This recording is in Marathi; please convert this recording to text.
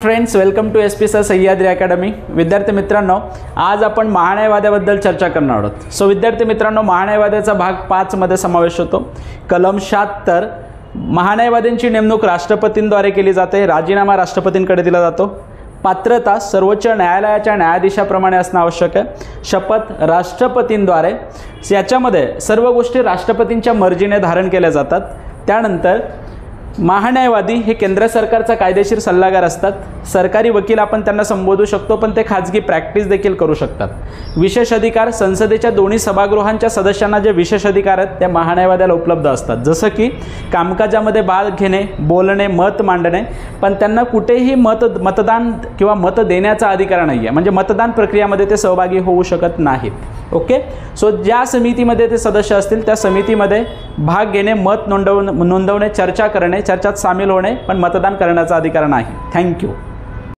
Friends, welcome to SP sir Sahyadri academy. विद्यार्थी मित्रांनो, आज आपण महान्यायवाद्याबद्दल चर्चा करणार आहोत. सो विद्यार्थी मित्रांनो, महान्यायवाद्याचा भाग 5 मध्ये समावेश होतो. कलम 76, महान्यायवाद्यांची नेमणूक राष्ट्रपतींद्वारे केली जाते. राजीनामा राष्ट्रपतींकडे दिला जातो. पात्रता सर्वोच्च न्यायालयाच्या न्यायाधीशाप्रमाणे असणं आवश्यक आहे. शपथ राष्ट्रपतींद्वारे. याच्यामध्ये सर्व गोष्टी राष्ट्रपतींच्या मर्जीने धारण केल्या जातात. त्यानंतर महान्यायवादी हे केंद्र सरकारचा कायदेशीर सल्लागार असतात. सरकारी वकील आपण त्यांना संबोधू शकतो, पण ते खाजगी प्रॅक्टिस देखील करू शकतात. विशेष अधिकार, संसदेच्या दोन्ही सभागृहांच्या सदस्यांना जे विशेष अधिकार आहेत ते महान्यायवाद्याला उपलब्ध असतात. जसं की कामकाजामध्ये भाग घेणे, बोलणे, मत मांडणे, पण त्यांना कुठेही मतदान किंवा मत देण्याचा अधिकार नाही आहे. म्हणजे मतदान प्रक्रियामध्ये ते सहभागी होऊ शकत नाहीत. ओके. सो ज्या समितीमध्ये ते सदस्य असतील त्या समितीमध्ये भाग घेणे, मत नोंदवणे, चर्चा करणे, चर्चात सामील होणे, पण मतदान करण्याचा अधिकार नाही. थँक्यू.